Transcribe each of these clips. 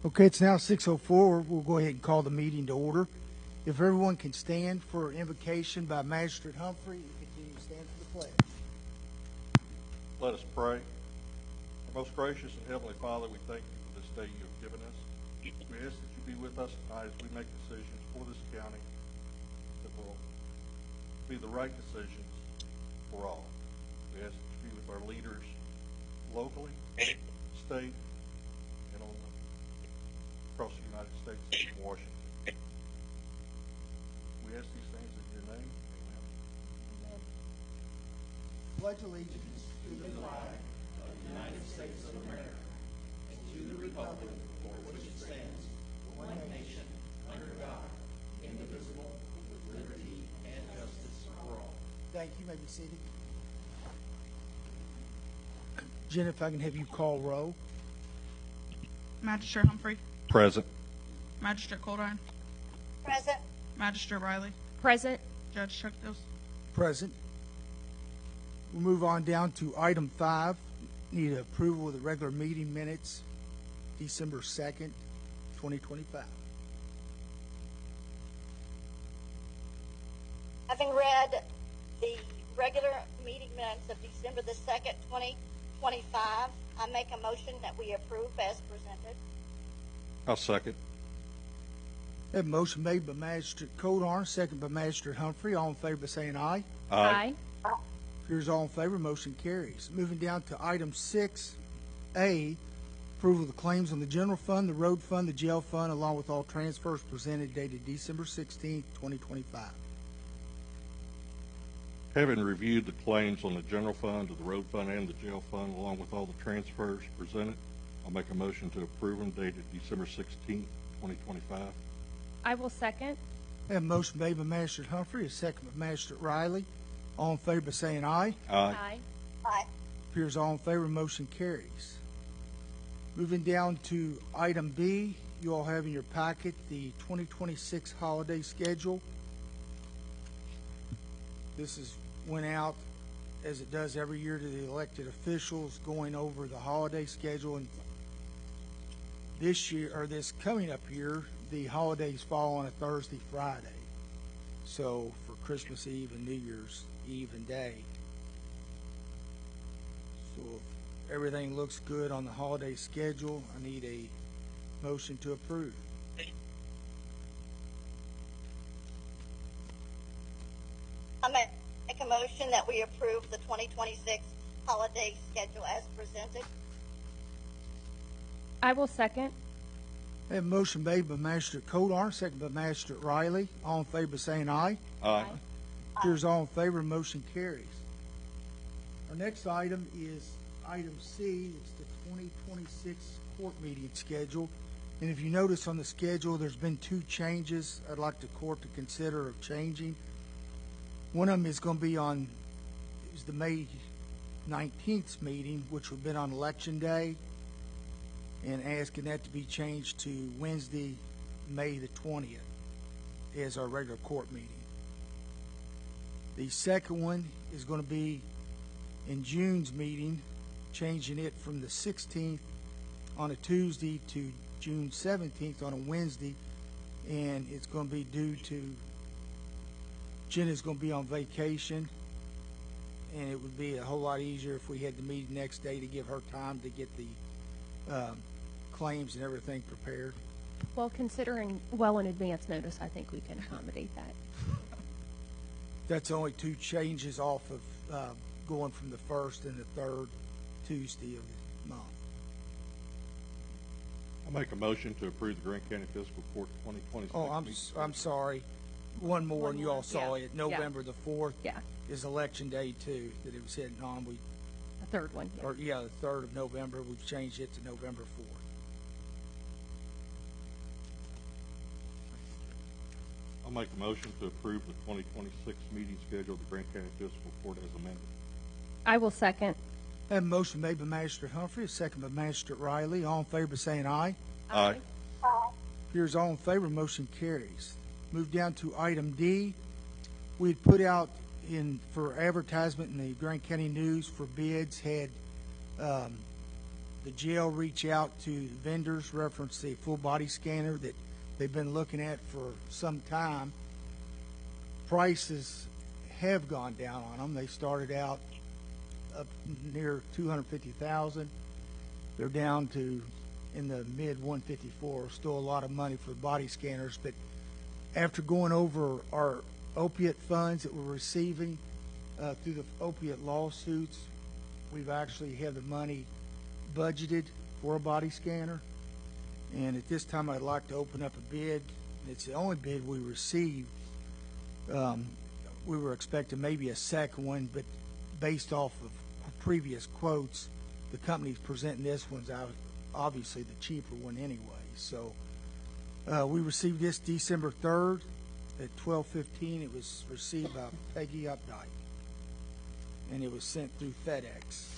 Okay, it's now 6:04. We'll go ahead and call the meeting to order. If everyone can stand for invocation by Magistrate Humphrey, and continue to stand for the pledge. Let us pray. Our most gracious and heavenly Father, we thank you for this day you have given us. We ask that you be with us tonight as we make decisions for this county that will be the right decisions for all. We ask that you be with our leaders locally, state, and across the United States and Washington. We ask these things in your name. Amen. Pledge allegiance to the flag of the United States of America and to the republic for which it stands, one nation, under God, indivisible, with liberty and justice for all. Thank you. You may be seated. Jen, if I can have you call roll. Magistrate Humphrey. Present. Magistrate Coldine. Present. Magistrate Riley. Present. Judge Chuckdos. Present. We'll move on down to item 5. Need approval of the regular meeting minutes, December 2nd, 2025. Having read the regular meeting minutes of December the 2nd, 2025, I make a motion that we approve as presented. I'll second. Have a motion made by Magistrate Coldine, second by Magistrate Humphrey. All in favor by saying aye. Aye. Here's all in favor. Motion carries. Moving down to item 6A, approval of the claims on the general fund, the road fund, the jail fund, along with all transfers presented dated December 16th, 2025. Having reviewed the claims on the general fund, the road fund, and the jail fund, along with all the transfers presented, I'll make a motion to approve them dated December 16th, 2025. I will second. Have a motion made by Magistrate Humphrey, a second by Magistrate Riley. All in favor by saying aye. Aye. Aye. Appears all in favor. Motion carries. Moving down to item B, you all have in your packet the 2026 holiday schedule. Went out as it does every year to the elected officials, going over the holiday schedule. And this year, or this coming up year, the holidays fall on a Thursday, Friday. So for Christmas Eve and New Year's Eve and day. So if everything looks good on the holiday schedule, I need a motion to approve. I make a motion that we approve the 2026 holiday schedule as presented. I will second. I have a motion made by Magistrate Coldine, second by Magistrate Riley. All in favor by saying aye. Aye. Here's all in favor. Motion carries. Our next item is item C. It's the 2026 court meeting schedule. And if you notice on the schedule, there's been 2 changes I'd like the court to consider of changing. One of them is going to be on the May 19th meeting, which would have been on Election Day, and asking that to be changed to Wednesday, May the 20th, as our regular court meeting. The second one is going to be in June's meeting, changing it from the 16th on a Tuesday to June 17th on a Wednesday, and it's going to be due to Jen is going to be on vacation, and it would be a whole lot easier if we had the meeting next day to give her time to get the claims and everything prepared. Well, considering well in advance notice, I think we can accommodate that. That's only 2 changes off of going from the 1st and the 3rd Tuesday of the month. I'll make a motion to approve the Grant County Fiscal Court 2026. Oh, I'm sorry. One more, and you all saw it. November the 4th Yeah. is Election Day, too, that it was hitting on. The third one. Yeah. The 3rd of November. We've changed it to November 4th. I'll make a motion to approve the 2026 meeting schedule of the Grant County Fiscal Court as amended. I will second. I have a motion made by Magistrate Humphrey, a second by Magistrate Riley. All in favor by saying aye. Aye. Here's all in favor. Motion carries. Move down to item D. We had put out for advertisement in the Grant County News for bids, had the the jail reach out to vendors, reference the full body scanner that they've been looking at for some time. Prices have gone down on them. They started out up near 250,000. They're down to in the mid 154. Still a lot of money for the body scanners, but after going over our opiate funds that we're receiving through the opiate lawsuits, we've actually have the money budgeted for a body scanner. And at this time, I'd like to open up a bid. It's the only bid we received. We were expecting maybe a second one, but based off of previous quotes, the company's presenting this one's out, obviously the cheaper one anyway. So we received this December 3rd at 12:15. It was received by Peggy Updike, and it was sent through FedEx.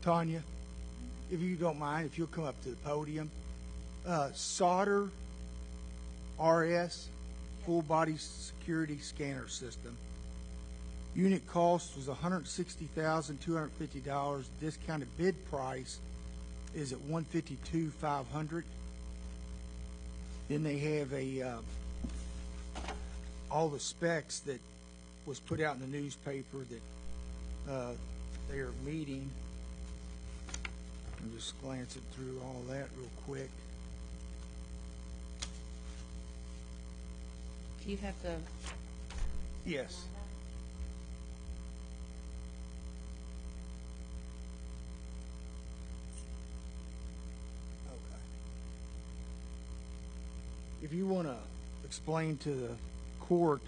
Tanya, if you don't mind, if you'll come up to the podium. Solder RS full body security scanner system. Unit cost was $160,250. Discounted bid price is at $152,500. Then they have all the specs that was put out in the newspaper that they are meeting. I'm just glancing through all that real quick. Do you have the? Yes. Okay. If you want to explain to the court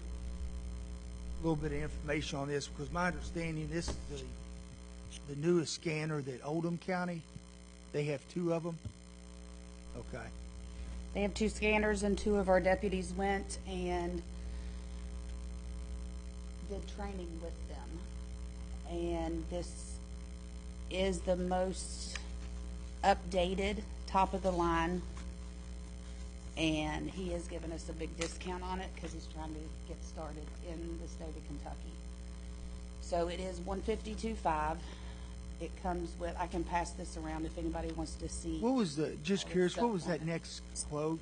a little bit of information on this, because my understanding, this is the newest scanner that Oldham County, they have two of them. Okay. They have two scanners, and two of our deputies went and did training with them. And this is the most updated, top of the line. And he has given us a big discount on it because he's trying to get started in the state of Kentucky. So it is $152,500. It comes with, I can pass this around if anybody wants to see. What was the, just curious, what was that Stuff on next quote?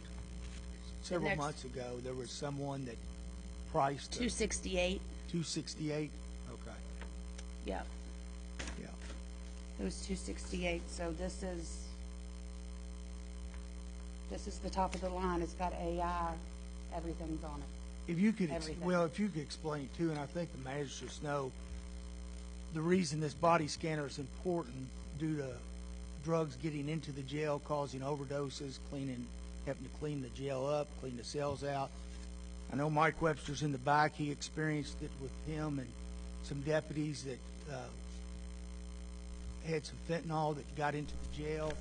Several next- months ago, there was someone that priced it $268. $268. Okay. Yeah, Yeah. it was $268. So this is the top of the line. It's got AI, everything's on it. If you could, Everything. well, if you could explain too, and I think the magistrates know, the reason this body scanner is important due to drugs getting into the jail, causing overdoses, having to clean the jail up, clean the cells out. I know Mike Webster's in the back. He experienced it with him and some deputies that had some fentanyl that got into the jail,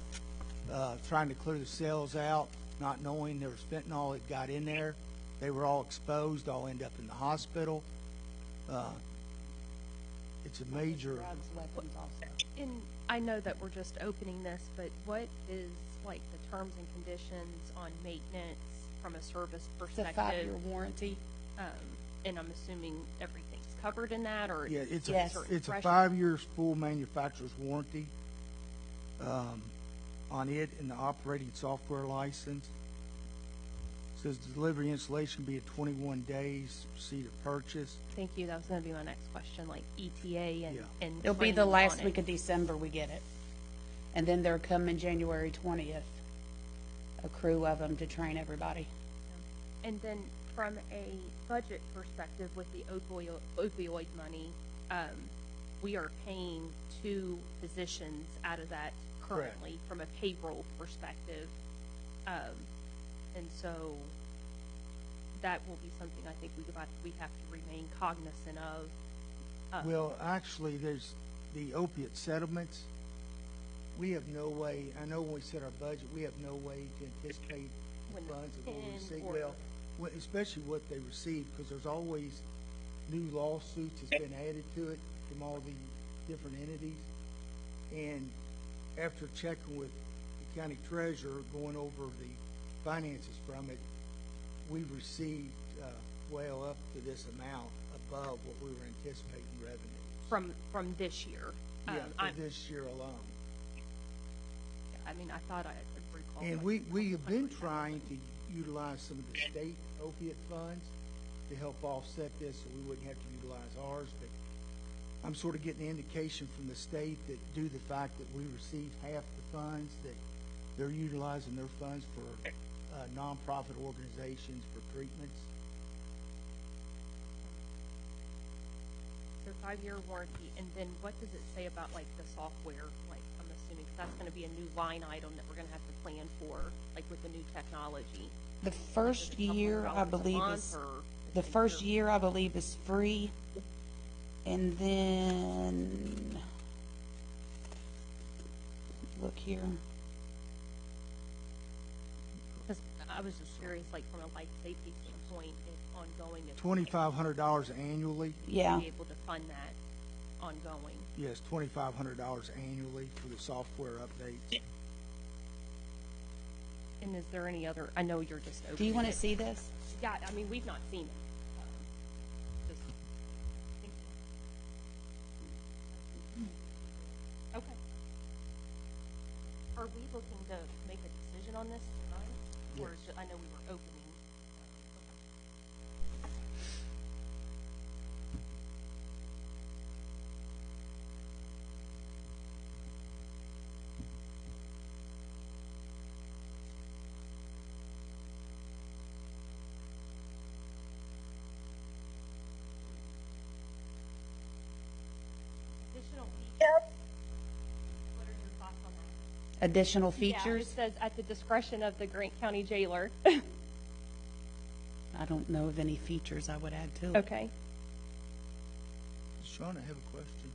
trying to clear the cells out, not knowing there was fentanyl that got in there. They were all exposed, all end up in the hospital. It's a major. Drugs, weapons also. And I know that we're just opening this, but what is like the terms and conditions on maintenance from a service It's a perspective? 5-year warranty. And I'm assuming everything's covered in that, or Yeah, it's Yes. it's a fresh- 5 years full manufacturer's warranty on it and the operating software license. Says delivery installation be at 21 days, receipt of purchase. Thank you. That was going to be my next question, like ETA and, Yeah. and It'll be the training last on it. week of December we get it. And then they're coming January 20th, a crew of them to train everybody. And then from a budget perspective with the opioid money, we are paying 2 physicians out of that currently from a payroll perspective. And so that will be something I think we have to remain cognizant of. Well, actually, there's the opiate settlements. We have no way, I know when we set our budget, we have no way to anticipate the When funds that we'll in receive. or- Well, especially what they receive, because there's always new lawsuits that's been added to it from all the different entities. And after checking with the county treasurer, going over the finances from it, we've received well up to this amount above what we were anticipating revenue. From this year. Yeah, for this year alone. I mean, I thought I could recall. And like we have been 100%. trying to utilize some of the state opiate funds to help offset this, so we wouldn't have to utilize ours, but I'm sort of getting the indication from the state that due to the fact that we receive half the funds, that they're utilizing their funds for nonprofit organizations for treatments. So 5-year warranty, and then what does it say about like the software? Like, I'm assuming 'cause that's going to be a new line item that we're going to have to plan for, like with the new technology. The first Is it a couple year, I $100 a believe, month, is, or the is it first yearly? year, I believe, is free. And then, look here. Because I was just curious, like from a life safety standpoint, if ongoing, if $2,500 annually. Yeah. be able to fund that ongoing. Yes, $2,500 annually for the software updates. And is there any other? I know you're just opening. Do you want to it. see this? Yeah, I mean, we've not seen it. Just thinking. Okay. Are we looking to make a decision on this tonight? Or Yes. is it, I know we were opening. Additional features. Yep. What are your thoughts on that? Additional Yeah, it features? says at the discretion of the Grant County jailer. I don't know of any features I would add to it. Okay. Sean, I have a question.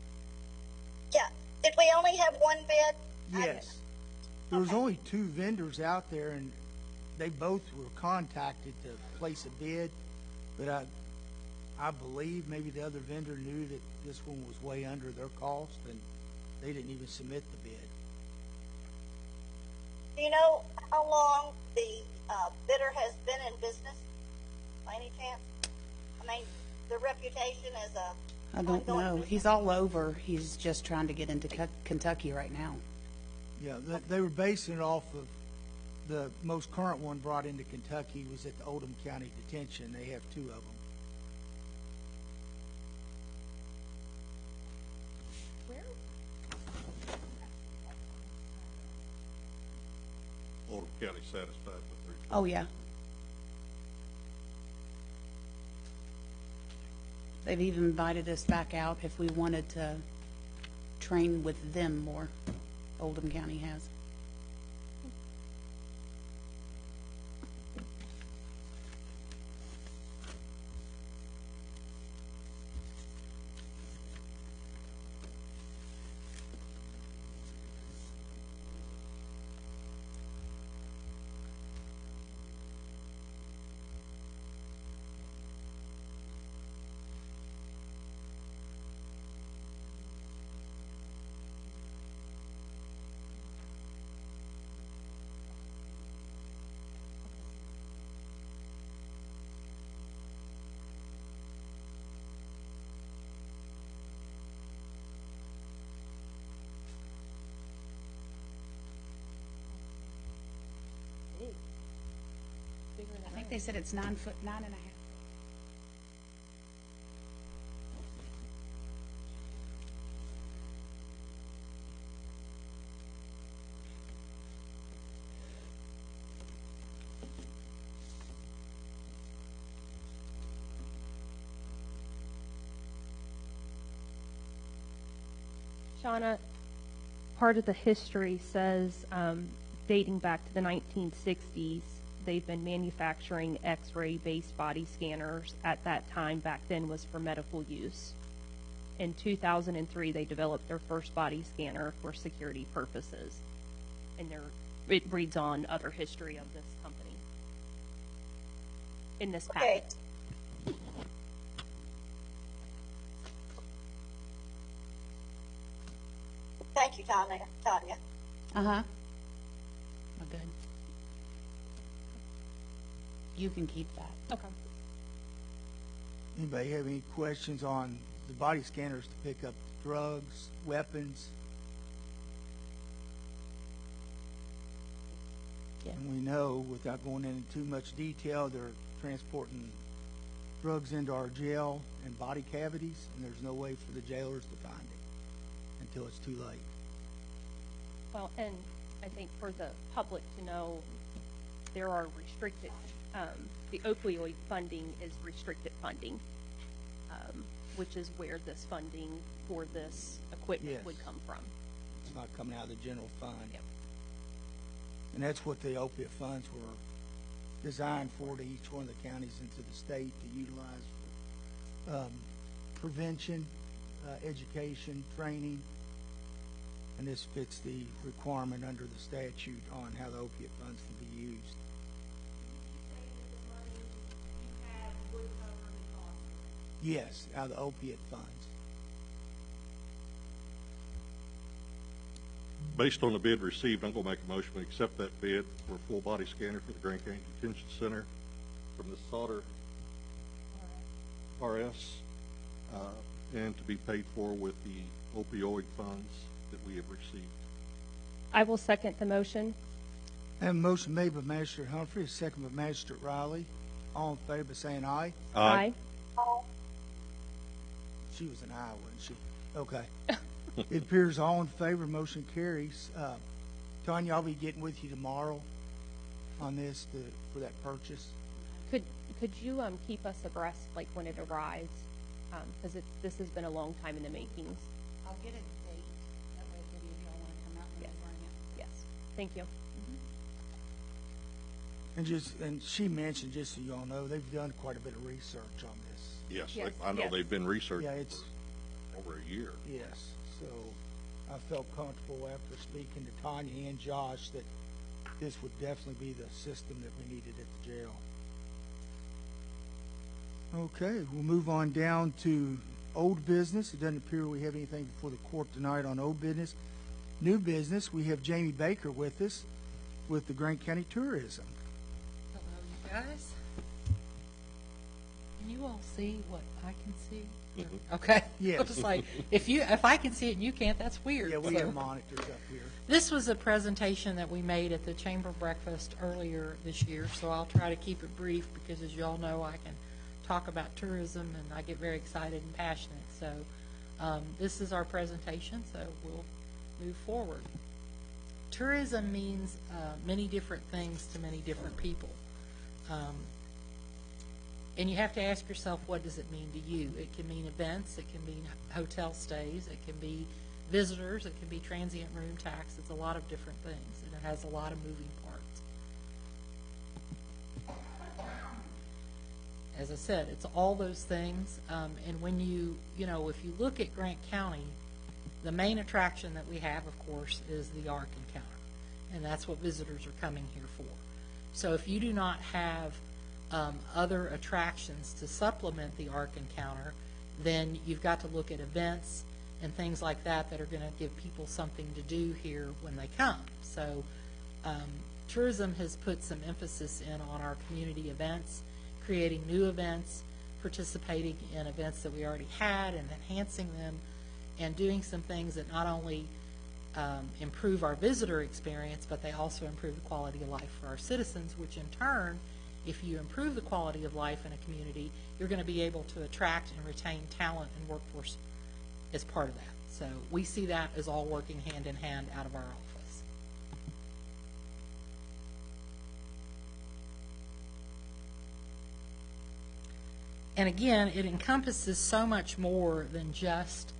Yeah. Did we only have one bid? Yes. There was only 2 vendors out there, and they both were contacted to place a bid, but I believe maybe the other vendor knew that this one was way under their cost, and they didn't even submit the bid. Do you know how long the bidder has been in business, by any chance? I mean, the reputation as a I don't ongoing know. business? He's all over. He's just trying to get into Kentucky right now. Yeah, they were basing it off of the most current one brought into Kentucky was at the Oldham County Detention. They have 2 of them. Where? Oldham County satisfied with their. Oh, yeah. They've even invited us back out if we wanted to train with them more. Oldham County has. Big. Bigger than I think they said it's 9 foot, 9.5. Shauna, part of the history says, dating back to the 1960s, they've been manufacturing X-ray based body scanners. At that time, back then, was for medical use. In 2003, they developed their first body scanner for security purposes. And it reads on other history of this company in this Okay. packet. Thank you, Tanya. Uh-huh. Oh, good. You can keep that. Okay. Anybody have any questions on the body scanners to pick up drugs, weapons? Yeah. And we know, without going into too much detail, they're transporting drugs into our jail and body cavities, and there's no way for the jailers to find it until it's too late. Well, and I think for the public to know, there are restricted, the opioid funding is restricted funding, which is where this funding for this equipment Yes. would come from. It's not coming out of the general fund. Yep. And that's what the opiate funds were designed for, to each one of the counties into the state to utilize for prevention, education, training. And this fits the requirement under the statute on how the opiate funds can be used. Yes, out of the opiate funds. Based on the bid received, I'm going to make a motion to accept that bid for a full body scanner for the Grand County Detention Center from the Sauter RS, and to be paid for with the opioid funds that we have received. I will second the motion. I have a motion made by Magistrate Humphrey, a second by Magistrate Riley. All in favor by saying aye. Aye. She was an aye, wasn't she? Okay. It appears all in favor. Motion carries. Tanya, I'll be getting with you tomorrow on this for that purchase. Could you keep us abreast, like, when it arrives? Because this has been a long time in the makings. I'll get a date. That way if any of y'all want to come out and Yes. bring it. Yes. Thank you. And she mentioned, just so you all know, they've done quite a bit of research on this. Yes, Yes, I know yes. they've been researching Yeah, it's for over a year. yes. So I felt comfortable after speaking to Tanya and Josh that this would definitely be the system that we needed at the jail. Okay, we'll move on down to old business. It doesn't appear we have anything before the court tonight on old business. New business, we have Jamie Baker with us with the Grant County Tourism. Hello, you guys. Can you all see what I can see? Okay. Yes. I was like, if I can see it and you can't, that's weird. Yeah, we So, have monitors up here. this was a presentation that we made at the Chamber breakfast earlier this year, so I'll try to keep it brief because, as you all know, I can talk about tourism and I get very excited and passionate. So this is our presentation, so we'll move forward. Tourism means many different things to many different people. And you have to ask yourself, what does it mean to you? It can mean events, it can mean hotel stays, it can be visitors, it can be transient room tax. It's a lot of different things, and it has a lot of moving parts. As I said, it's all those things. And when if you look at Grant County, the main attraction that we have, of course, is the Ark Encounter. And that's what visitors are coming here for. So if you do not have other attractions to supplement the Ark Encounter, then you've got to look at events and things like that that are going to give people something to do here when they come. So tourism has put some emphasis in on our community events, creating new events, participating in events that we already had and enhancing them, and doing some things that not only improve our visitor experience, but they also improve the quality of life for our citizens, which in turn, if you improve the quality of life in a community, you're going to be able to attract and retain talent and workforce as part of that. So we see that as all working hand in hand out of our office. And again, it encompasses so much more than just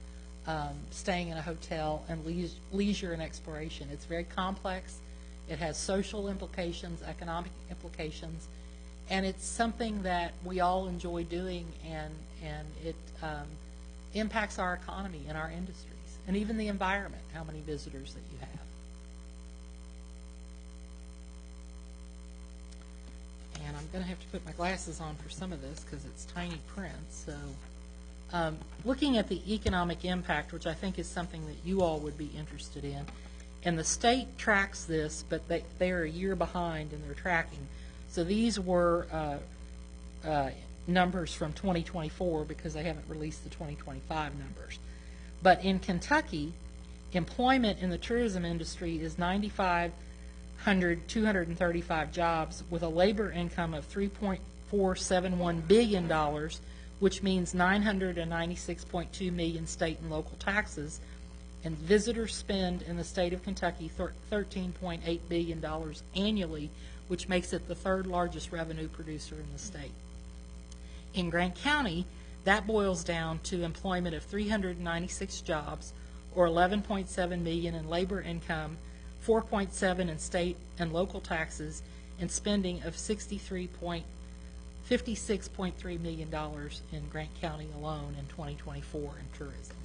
staying in a hotel, and leisure and exploration. It's very complex. It has social implications, economic implications, and it's something that we all enjoy doing, and it impacts our economy and our industries, and even the environment, how many visitors that you have. And I'm going to have to put my glasses on for some of this because it's tiny print. So looking at the economic impact, which I think is something that you all would be interested in, and the state tracks this, but they're a year behind in their tracking. So these were numbers from 2024 because they haven't released the 2025 numbers. But in Kentucky, employment in the tourism industry is 235 jobs with a labor income of $3.471 billion, which means $996.2 million state and local taxes. And visitors spend in the state of Kentucky $13.8 billion annually, which makes it the third largest revenue producer in the state. In Grant County, that boils down to employment of 396 jobs, or $11.7 million in labor income, 4.7 in state and local taxes, and spending of $56.3 million in Grant County alone in 2024 in tourism.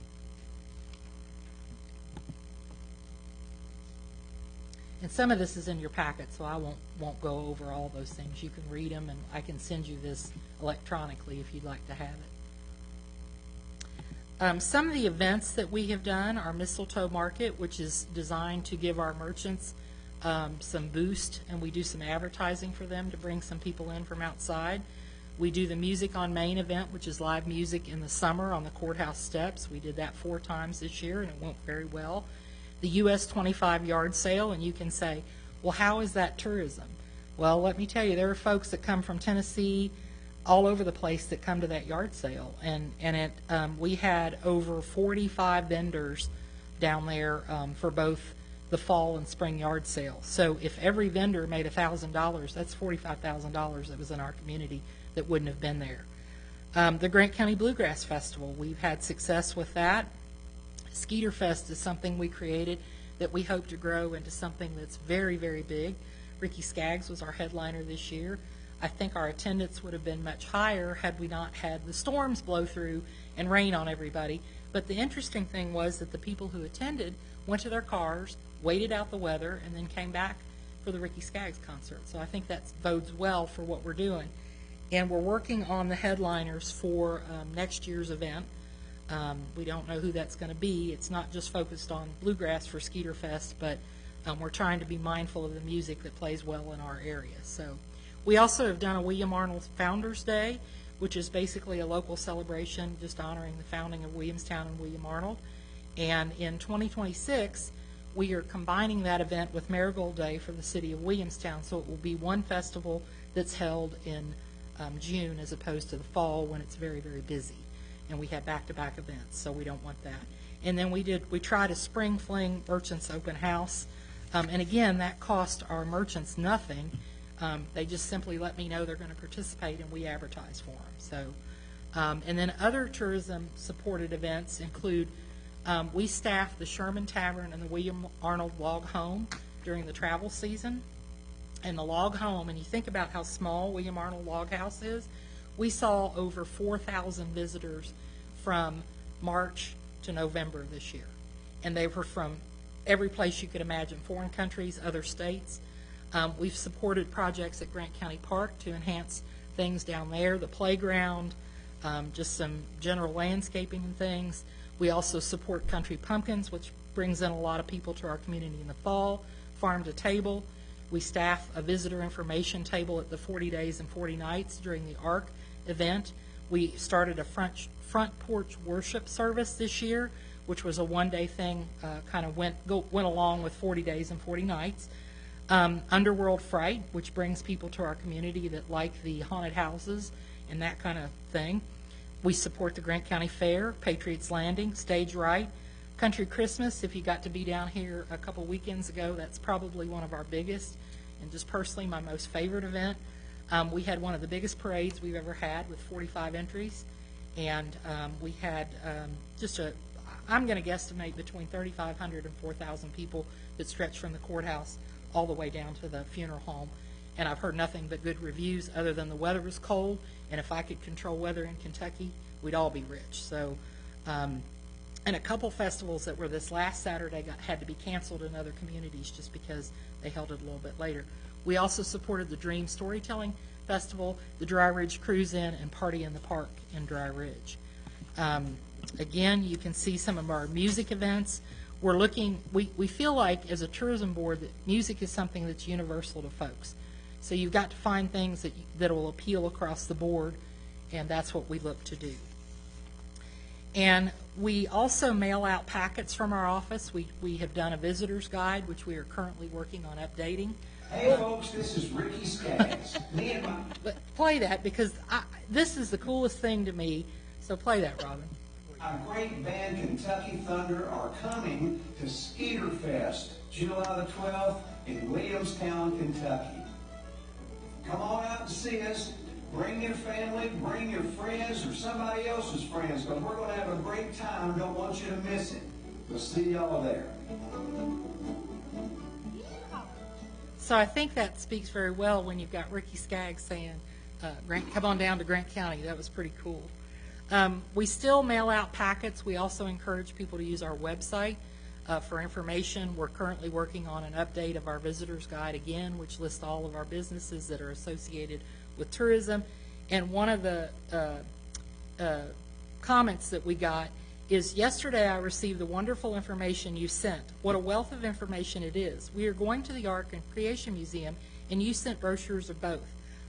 And some of this is in your packet, so I won't go over all those things. You can read them, and I can send you this electronically if you'd like to have it. Some of the events that we have done are Mistletoe Market, which is designed to give our merchants some boost, and we do some advertising for them to bring some people in from outside. We do the Music on Main event, which is live music in the summer on the courthouse steps. We did that 4 times this year, and it went very well. The US 25 yard sale, and you can say, well, how is that tourism? Well, let me tell you, there are folks that come from Tennessee, all over the place, that come to that yard sale, and we had over 45 vendors down there for both the fall and spring yard sale. So if every vendor made $1,000, that's $45,000 that was in our community that wouldn't have been there. The Grant County Bluegrass Festival, we've had success with that. Skeeter Fest is something we created that we hope to grow into something that's very, very big. Ricky Skaggs was our headliner this year. I think our attendance would have been much higher had we not had the storms blow through and rain on everybody. But the interesting thing was that the people who attended went to their cars, waited out the weather, and then came back for the Ricky Skaggs concert. So I think that bodes well for what we're doing. And we're working on the headliners for next year's event. We don't know who that's going to be. It's not just focused on bluegrass for Skeeter Fest, but we're trying to be mindful of the music that plays well in our area. So we also have done a William Arnold Founders Day, which is basically a local celebration just honoring the founding of Williamstown and William Arnold. And in 2026, we are combining that event with Marigold Day for the city of Williamstown. So it will be one festival that's held in June as opposed to the fall when it's very, very busy. And we had back-to-back events, so we don't want that. And then we tried a Spring Fling Merchants Open House. And again, that cost our merchants nothing. They just simply let me know they're going to participate, and we advertise for them. So, and then other tourism-supported events include we staff the Sherman Tavern and the William Arnold Log Home during the travel season. And the Log Home, and you think about how small William Arnold Log House is, we saw over 4,000 visitors from March to November this year. And they were from every place you could imagine, foreign countries, other states. We've supported projects at Grant County Park to enhance things down there, the playground, just some general landscaping and things. We also support Country Pumpkins, which brings in a lot of people to our community in the fall, Farm to Table. We staff a visitor information table at the 40 Days and 40 Nights during the ARC event. We started a front porch worship service this year, which was a one-day thing, kind of went along with 40 Days and 40 Nights. Underworld Fright, which brings people to our community that like the haunted houses and that kind of thing. We support the Grant County Fair, Patriots Landing, Stage Right, Country Christmas. If you got to be down here a couple weekends ago, that's probably one of our biggest, and just personally my most favorite event. We had one of the biggest parades we've ever had with 45 entries, and we had just I'm going to guesstimate between 3,500 and 4,000 people that stretch from the courthouse all the way down to the funeral home. And I've heard nothing but good reviews other than the weather was cold. And if I could control weather in Kentucky, we'd all be rich. So, and a couple festivals that were this last Saturday had to be canceled in other communities just because they held it a little bit later. We also supported the Dream Storytelling Festival, the Dry Ridge Cruise In, and Party in the Park in Dry Ridge. Again, you can see some of our music events. We're looking, we feel like as a tourism board that music is something that's universal to folks. So you've got to find things that will appeal across the board, and that's what we look to do. And we also mail out packets from our office. We have done a visitor's guide, which we are currently working on updating. Hey folks, this is Ricky Skaggs. Me and my... But play that because this is the coolest thing to me. So play that, Robin. Our great band Kentucky Thunder are coming to Skeeter Fest, July the 12th in Williamstown, Kentucky. Come on out and see us. Bring your family, bring your friends or somebody else's friends, because we're going to have a great time. Don't want you to miss it. We'll see y'all there. So I think that speaks very well when you've got Ricky Skaggs saying, come on down to Grant County. That was pretty cool. We still mail out packets. We also encourage people to use our website for information. We're currently working on an update of our visitor's guide again, which lists all of our businesses that are associated with tourism. And one of the comments that we got is, yesterday I received the wonderful information you sent. What a wealth of information it is. We are going to the Art and Creation Museum, and you sent brochures of both.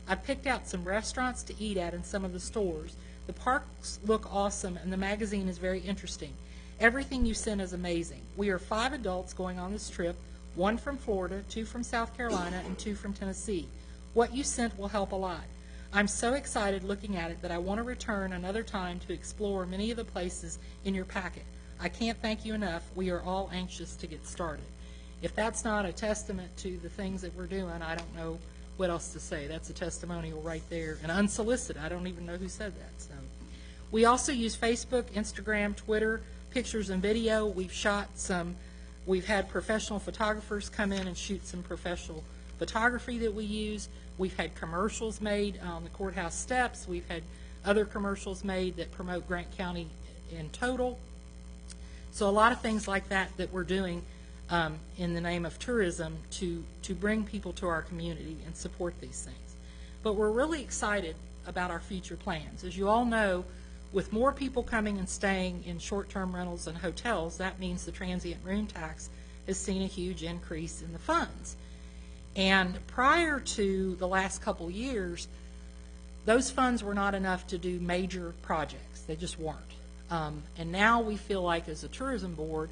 I picked out some restaurants to eat at in some of the stores. The parks look awesome, and the magazine is very interesting. Everything you sent is amazing. We are 5 adults going on this trip, 1 from Florida, 2 from South Carolina, and 2 from Tennessee. What you sent will help a lot. I'm so excited looking at it that I want to return another time to explore many of the places in your packet. I can't thank you enough. We are all anxious to get started. If that's not a testament to the things that we're doing, I don't know what else to say. That's a testimonial right there, and unsolicited. I don't even know who said that. So, we also use Facebook, Instagram, Twitter, pictures and video. We've had professional photographers come in and shoot some professional photography that we use. We've had commercials made on the courthouse steps. We've had other commercials made that promote Grant County in total. So a lot of things like that we're doing in the name of tourism to bring people to our community and support these things. But we're really excited about our future plans. As you all know, with more people coming and staying in short-term rentals and hotels, that means the transient room tax has seen a huge increase in the funds. And prior to the last couple years, those funds were not enough to do major projects. They just weren't. And now we feel like, as a tourism board,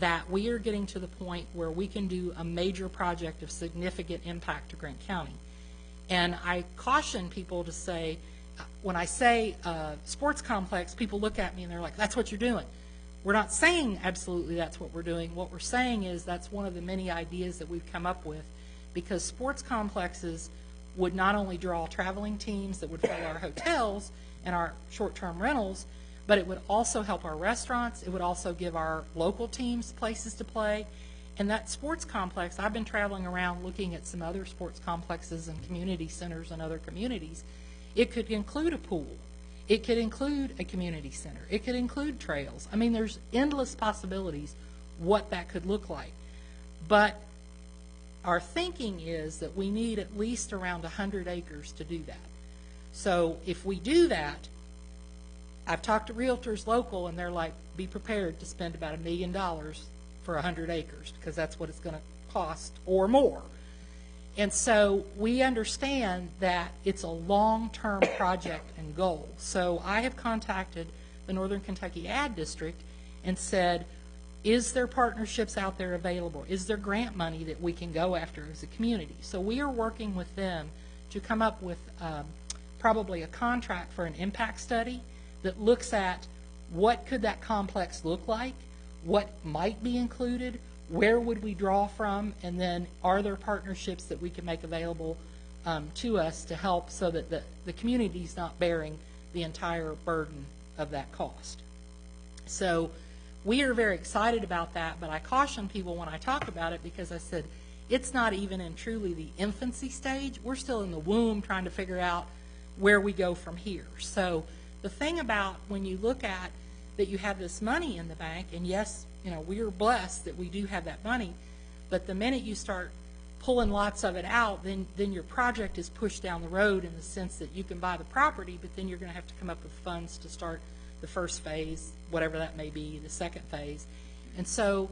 that we are getting to the point where we can do a major project of significant impact to Grant County. And I caution people to say, when I say sports complex, people look at me and they're like, that's what you're doing. We're not saying absolutely that's what we're doing. What we're saying is that's one of the many ideas that we've come up with, because sports complexes would not only draw traveling teams that would fill our hotels and our short-term rentals, but it would also help our restaurants. It would also give our local teams places to play. And that sports complex, I've been traveling around looking at some other sports complexes and community centers in other communities. It could include a pool. It could include a community center. It could include trails. I mean, there's endless possibilities what that could look like. But our thinking is that we need at least around 100 acres to do that. So if we do that, I've talked to realtors local, and they're like, be prepared to spend about $1 million for 100 acres, because that's what it's going to cost or more. And so we understand that it's a long-term project and goal. So I have contacted the Northern Kentucky Ad District and said, is there partnerships out there available? Is there grant money that we can go after as a community? So we are working with them to come up with probably a contract for an impact study that looks at what could that complex look like, what might be included, where would we draw from, and then are there partnerships that we can make available to us to help so that the community is not bearing the entire burden of that cost. So we are very excited about that, but I caution people when I talk about it because I said it's not even in truly the infancy stage. We're still in the womb trying to figure out where we go from here. So the thing about when you look at that you have this money in the bank, and yes, we are blessed that we do have that money, but the minute you start pulling lots of it out, then your project is pushed down the road in the sense that you can buy the property, but then you're going to have to come up with funds to start the first phase, whatever that may be, the second phase. And so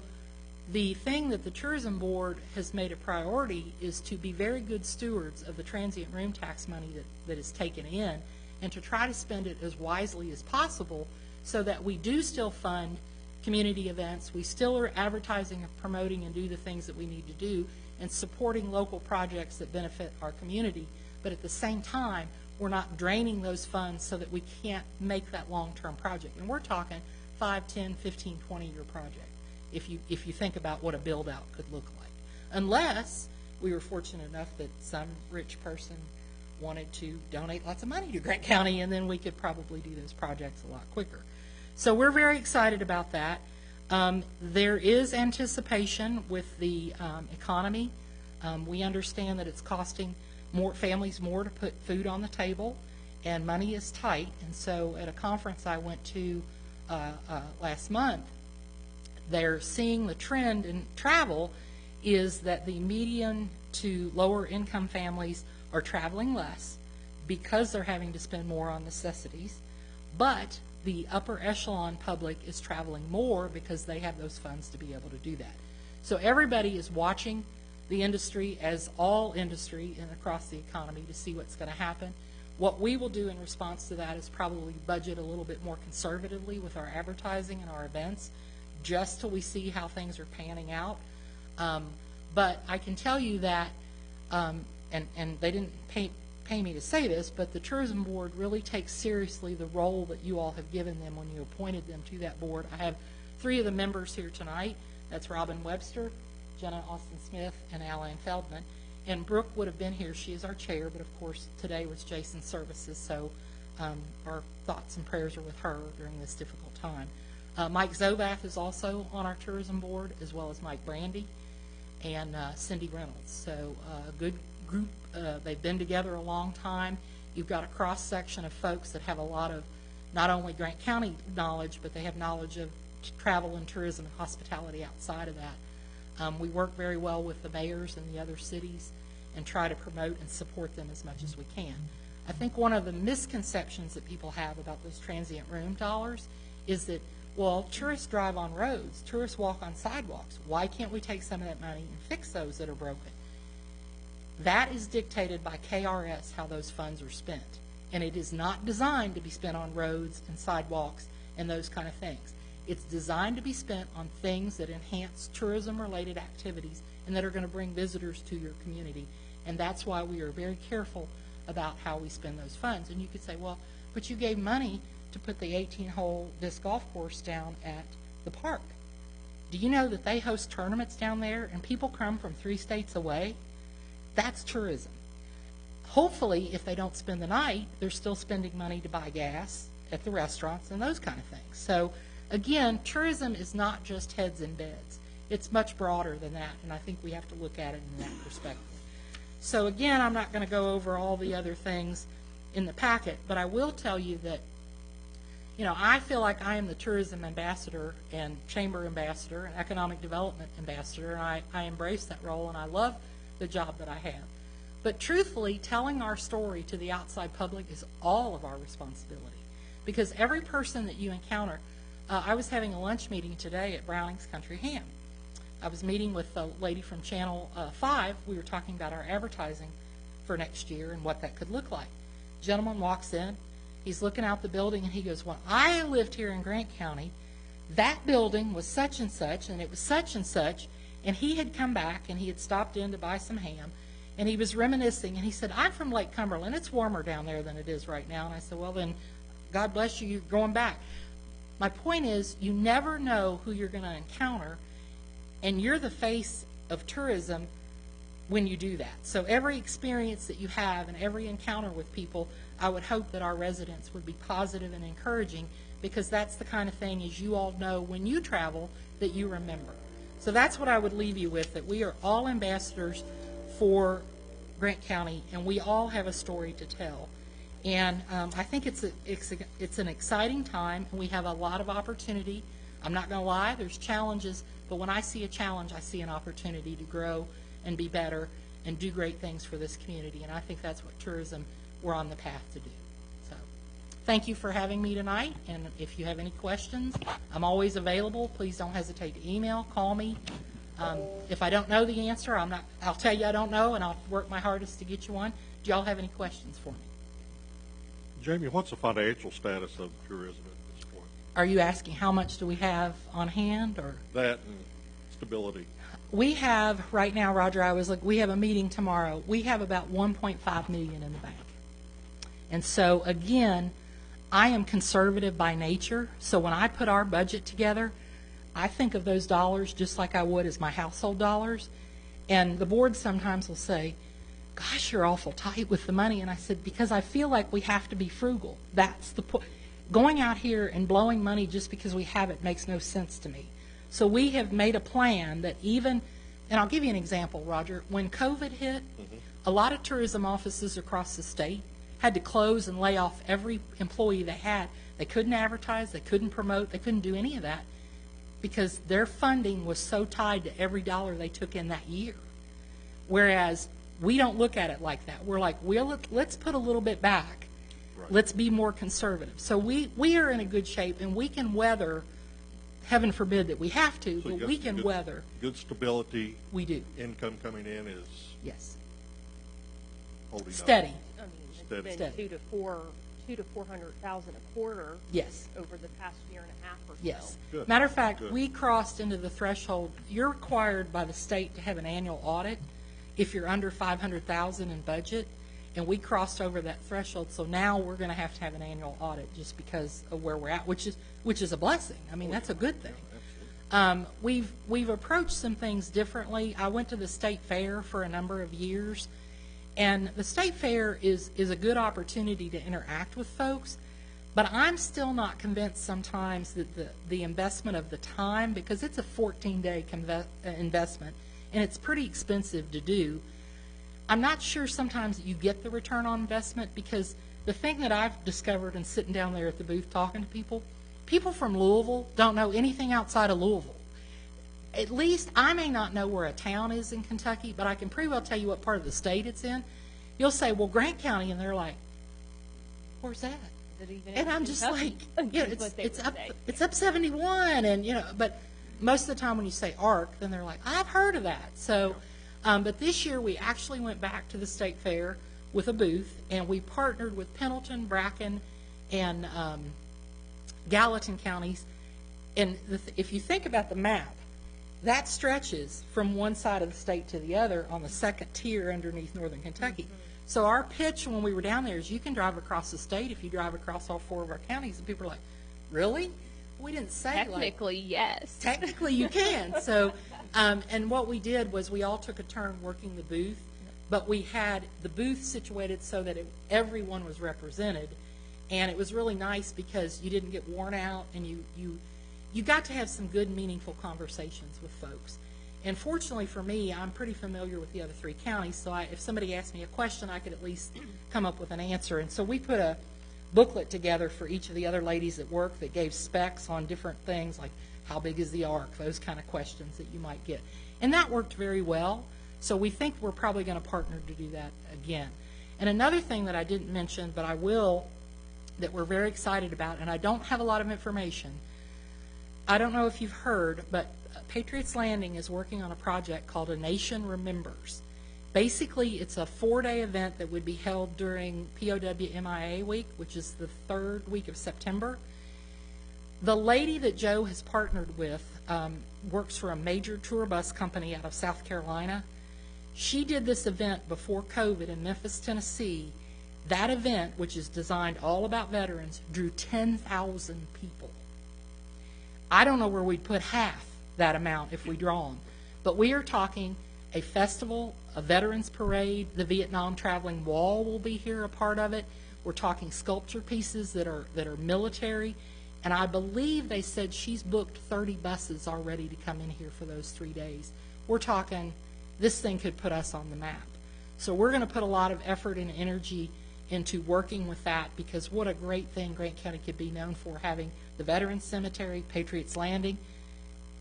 the thing that the Tourism Board has made a priority is to be very good stewards of the transient room tax money that is taken in, and to try to spend it as wisely as possible so that we do still fund community events, we still are advertising and promoting and do the things that we need to do, and supporting local projects that benefit our community, but at the same time, we're not draining those funds so that we can't make that long-term project. And we're talking 5, 10, 15, 20-year project, if you think about what a build-out could look like. Unless we were fortunate enough that some rich person wanted to donate lots of money to Grant County, and then we could probably do those projects a lot quicker. So we're very excited about that. There is anticipation with the economy. We understand that it's costing families more to put food on the table, and money is tight. And so at a conference I went to last month, they're seeing the trend in travel is that the median to lower income families are traveling less because they're having to spend more on necessities, but the upper echelon public is traveling more because they have those funds to be able to do that. So everybody is watching the industry, as all industry and across the economy, to see what's going to happen. What we will do in response to that is probably budget a little bit more conservatively with our advertising and our events, just till we see how things are panning out. But I can tell you that, and they didn't pay me to say this, but the Tourism Board really takes seriously the role that you all have given them when you appointed them to that board. I have 3 of the members here tonight. That's Robin Webster, Jenna Austin-Smith, and Alan Feldman. And Brooke would have been here. She is our chair, but of course today was Jason's services, so our thoughts and prayers are with her during this difficult time. Mike Zobath is also on our Tourism Board, as well as Mike Brandy and Cindy Reynolds. So a good group. They've been together a long time. You've got a cross-section of folks that have a lot of not only Grant County knowledge, but they have knowledge of travel and tourism and hospitality outside of that. We work very well with the mayors and the other cities and try to promote and support them as much as we can. I think one of the misconceptions that people have about those transient room dollars is that, well, tourists drive on roads, tourists walk on sidewalks. Why can't we take some of that money and fix those that are broken? That is dictated by KRS, how those funds are spent. And it is not designed to be spent on roads and sidewalks and those kind of things. It's designed to be spent on things that enhance tourism-related activities and that are going to bring visitors to your community. And that's why we are very careful about how we spend those funds. And you could say, well, but you gave money to put the 18-hole disc golf course down at the park. Do you know that they host tournaments down there and people come from 3 states away? That's tourism. Hopefully, if they don't spend the night, they're still spending money to buy gas at the restaurants and those kind of things. So again, tourism is not just heads in beds. It's much broader than that, and I think we have to look at it in that perspective. So again, I'm not going to go over all the other things in the packet, but I will tell you that, I feel like I am the tourism ambassador and chamber ambassador and economic development ambassador, and I embrace that role, and I love the job that I have. But truthfully, telling our story to the outside public is all of our responsibility, because every person that you encounter, I was having a lunch meeting today at Browning's Country Ham. I was meeting with a lady from Channel 5. We were talking about our advertising for next year and what that could look like. Gentleman walks in. He's looking out the building, and he goes, well, I lived here in Grant County. That building was such and such, and it was such and such, and he had come back, and he had stopped in to buy some ham, and he was reminiscing, and he said, I'm from Lake Cumberland. It's warmer down there than it is right now. And I said, well, then, God bless you, you're going back. My point is, you never know who you're going to encounter, and you're the face of tourism when you do that. So every experience that you have and every encounter with people, I would hope that our residents would be positive and encouraging, because that's the kind of thing, as you all know, when you travel, that you remember. So that's what I would leave you with, that we are all ambassadors for Grant County, and we all have a story to tell. And I think it's an exciting time, and we have a lot of opportunity. I'm not going to lie, there's challenges, but when I see a challenge, I see an opportunity to grow and be better and do great things for this community, and I think that's what tourism we're on the path to do. So thank you for having me tonight, and if you have any questions, I'm always available. Please don't hesitate to email, call me. If I don't know the answer, I'll tell you I don't know, and I'll work my hardest to get you one. Do y'all have any questions for me? Jamie, what's the financial status of tourism at this point? Are you asking how much do we have on hand, or? That and stability. We have, right now, Roger, we have a meeting tomorrow. We have about $1.5 million in the bank. And so, again, I am conservative by nature, so when I put our budget together, I think of those dollars just like I would as my household dollars. And the board sometimes will say, gosh, you're awful tight with the money. And I said, because I feel like we have to be frugal. That's the point. Going out here and blowing money just because we have it makes no sense to me. So we have made a plan that even, and I'll give you an example, Roger. When COVID hit, a lot of tourism offices across the state had to close and lay off every employee they had. They couldn't advertise, they couldn't promote, they couldn't do any of that because their funding was so tied to every dollar they took in that year. Whereas we don't look at it like that. We're like, let's put a little bit back. Right. Let's be more conservative. So we are in a good shape, and we can weather, heaven forbid that we have to, so but we can weather. Good stability. We do. Income coming in is yes. Holding steady. I mean, Steady. it's been 200,000 to 400,000 a quarter. Yes. Over the past year and a half or so. Yes. Good. Matter of fact, Good. we crossed into the threshold. You're required by the state to have an annual audit if you're under 500,000 in budget, and we crossed over that threshold. So now we're going to have an annual audit just because of where we're at, which is a blessing. I mean, that's a good thing. We've approached some things differently. I went to the state fair for a number of years, and the state fair is a good opportunity to interact with folks, but I'm still not convinced sometimes that the investment of the time, because it's a 14-day investment, and it's pretty expensive to do. I'm not sure sometimes that you get the return on investment, because the thing that I've discovered in sitting down there at the booth talking to people from Louisville don't know anything outside of Louisville. At least I may not know where a town is in Kentucky, but I can pretty well tell you what part of the state it's in. You'll say, well, Grant County, and they're like, where's that? Is it even And in I'm just like, Kentucky? yeah, Is what they it's would up, say. it's up 71, and but most of the time when you say ARC, then they're like, I've heard of that. So, but this year we actually went back to the state fair with a booth, and we partnered with Pendleton, Bracken, and Gallatin counties. And if you think about the map, that stretches from one side of the state to the other on the second tier underneath northern Kentucky. Mm-hmm. So our pitch when we were down there is you can drive across the state if you drive across all 4 of our counties. And people are like, really? We didn't say Technically, yes. Technically, you can. So, and what we did was we all took a turn working the booth, but we had the booth situated so that everyone was represented, and it was really nice because you didn't get worn out, and you got to have some good, meaningful conversations with folks. And fortunately for me, I'm pretty familiar with the other 3 counties, so if somebody asked me a question, I could at least come up with an answer. And so we put a booklet together for each of the other ladies at work that gave specs on different things, like how big is the ark, those kind of questions that you might get. And that worked very well, so we think we're probably going to partner to do that again. And another thing that I didn't mention, but I will, that we're very excited about, and I don't have a lot of information. I don't know if you've heard, but Patriots Landing is working on a project called A Nation Remembers. Basically, it's a 4-day event that would be held during POW-MIA week, which is the 3rd week of September. The lady that Joe has partnered with works for a major tour bus company out of South Carolina. She did this event before COVID in Memphis, Tennessee. That event, which is designed all about veterans, drew 10,000 people. I don't know where we'd put half that amount if we draw them, but we are talking a festival, a veterans parade, the Vietnam Traveling Wall will be here, a part of it. We're talking sculpture pieces that are military, And I believe they said she's booked 30 buses already to come in here for those 3 days. We're talking, this thing could put us on the map. So we're going to put a lot of effort and energy into working with that, because what a great thing Grant County could be known for, having the Veterans Cemetery, Patriots Landing,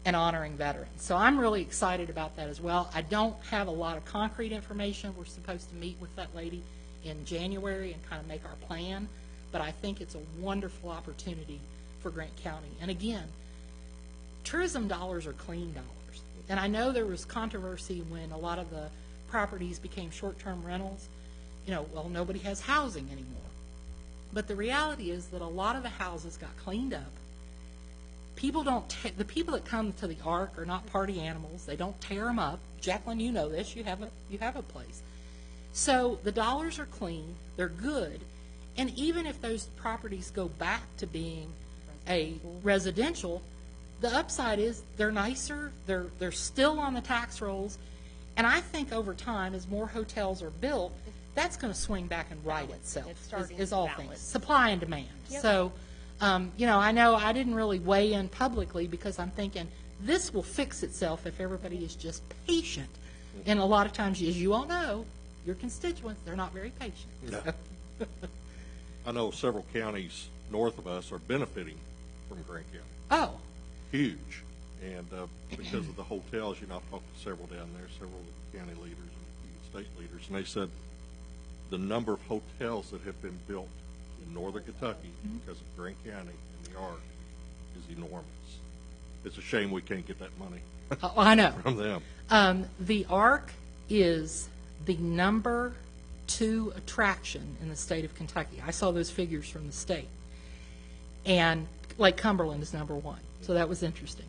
and honoring veterans. So I'm really excited about that as well. I don't have a lot of concrete information. We're supposed to meet with that lady in January and kind of make our plan, but I think it's a wonderful opportunity for Grant County. And again, tourism dollars are clean dollars. And I know there was controversy when a lot of the properties became short-term rentals. Well, nobody has housing anymore. But the reality is that a lot of the houses got cleaned up. The people that come to the Ark are not party animals. They don't tear them up. Jacqueline, you know this. You have a place. So the dollars are clean. They're good. And even if those properties go back to being a residential, the upside is they're nicer. They're still on the tax rolls. And I think over time, as more hotels are built, that's going to swing back and right itself, is all things. Supply and demand. Yep. So, I know I didn't really weigh in publicly because I'm thinking this will fix itself if everybody is just patient. And a lot of times, as you all know, your constituents, they're not very patient. Yeah. I know several counties north of us are benefiting from Grant County. Oh, Huge. And because of the hotels, I've talked to several down there, several of the county leaders and state leaders, and they said the number of hotels that have been built in northern Kentucky because of Grant County and the Ark is enormous. It's a shame we can't get that money I know. from them. The Ark is the number 2 attraction in the state of Kentucky. I saw those figures from the state. And Lake Cumberland is number 1. So that was interesting.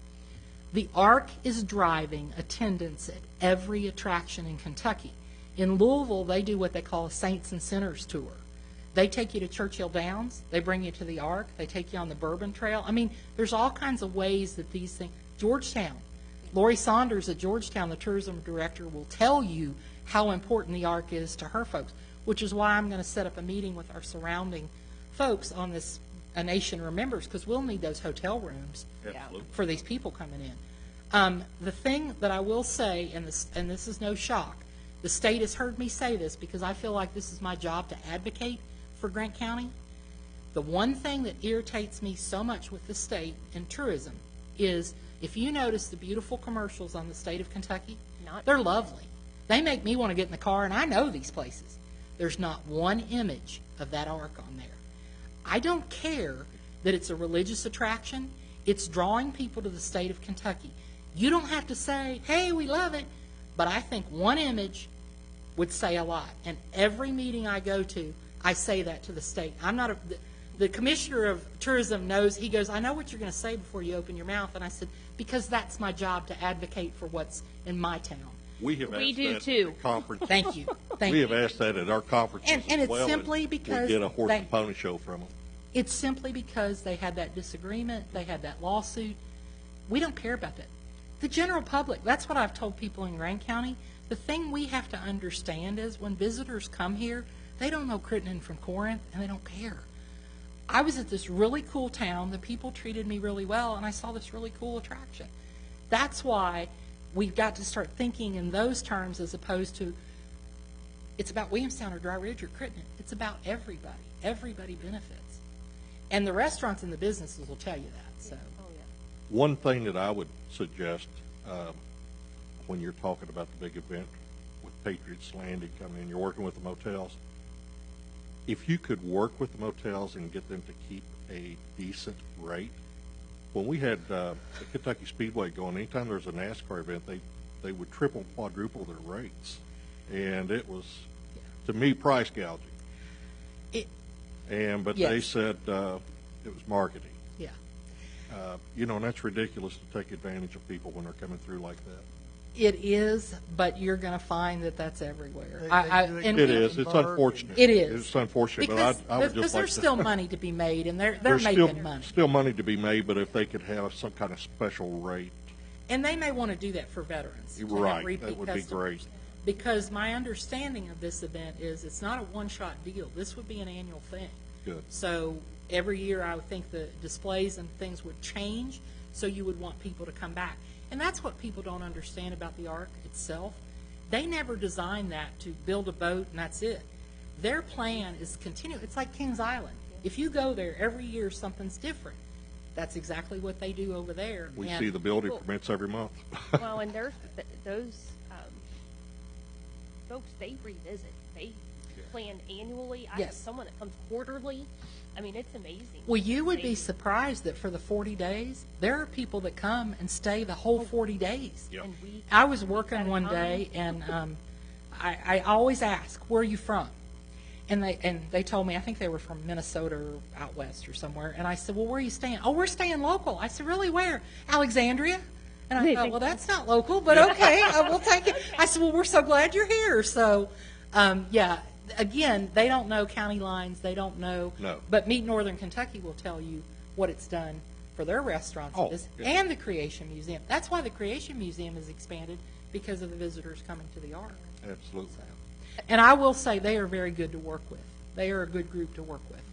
The Ark is driving attendance at every attraction in Kentucky. In Louisville, they do what they call a Saints and Sinners tour. They take you to Churchill Downs. They bring you to the Ark. They take you on the Bourbon Trail. I mean, there's all kinds of ways that these things. Georgetown. Lori Saunders at Georgetown, the tourism director, will tell you how important the Ark is to her folks, which is why I'm going to set up a meeting with our surrounding folks on this A Nation Remembers, because we'll need those hotel rooms Absolutely. for these people coming in. The thing that I will say, and this is no shock, the state has heard me say this because I feel like this is my job to advocate for Grant County. The one thing that irritates me so much with the state and tourism is if you notice the beautiful commercials on the state of Kentucky, they're lovely. They make me want to get in the car, and I know these places. There's not one image of that Ark on there. I don't care that it's a religious attraction. It's drawing people to the state of Kentucky. You don't have to say, hey, we love it, but I think one image would say a lot. And every meeting I go to, I say that to the state. The commissioner of tourism knows, he goes, I know what you're going to say before you open your mouth. And I said, because that's my job to advocate for what's in my town. We have We asked do that too. at conferences. Thank you. Thank We you. have asked that at our conferences And as it's well, simply because we get a horse they- and pony show from them. It's simply because they had that disagreement, they had that lawsuit. We don't care about that. The general public, that's what I've told people in Grant County. The thing we have to understand is when visitors come here, they don't know Crittenden from Corinth, and they don't care. I was at this really cool town. The people treated me really well, and I saw this really cool attraction. That's why we've got to start thinking in those terms as opposed to it's about Williamstown or Dry Ridge or Crittenden. It's about everybody. Everybody benefits. And the restaurants and the businesses will tell you that. So, One thing that I would suggest when you're talking about the big event with Patriots Landing coming in, you're working with the motels, if you could work with the motels and get them to keep a decent rate. When we had the Kentucky Speedway going, anytime there was a NASCAR event, they would triple, quadruple their rates. And it was, to me, price gouging. But Yes. they said it was marketing. yeah. And that's ridiculous to take advantage of people when they're coming through like that. It is, but you're going to find that that's everywhere. It is. It's unfortunate. It is. It's unfortunate, Because but I would just like there's to. still money to be made, and they're There's making money. still money to be made, but if they could have some kind of special rate. And they may want to do that for veterans. to have Right, repeat that would be customers. great. because my understanding of this event is it's not a one-shot deal. This would be an annual thing. Good. So every year I would think the displays and things would change, so you would want people to come back. And that's what people don't understand about the Ark itself. They never designed that to build a boat and that's it. Their plan is continue. It's like Kings Island. If you go there every year, something's different. That's exactly what they do over there. We And- see the building permits every month. Well, and there's those folks, they revisit. They plan annually. I have Yes. someone that comes quarterly. I mean, it's amazing. Well, you would be Amazing. surprised that for the 40 days, there are people that come and stay the whole 40 days. Yep. And we I was at working a one time. day, and I always ask, "Where are you from?" And they told me, I think they were from Minnesota or out west or somewhere. And I said, "Well, where are you staying?" "Oh, we're staying local." I said, "Really? Where?" "Alexandria." And I thought, well, that's not local, but okay, we'll take it. I said, "Well, we're so glad you're here." So, yeah. Again, they don't know county lines. They don't know. No. But Meet Northern Kentucky will tell you what it's done for their restaurants Oh, yeah. and the Creation Museum. That's why the Creation Museum is expanded, because of the visitors coming to the Ark. Absolutely. And I will say they are very good to work with. They are a good group to work with.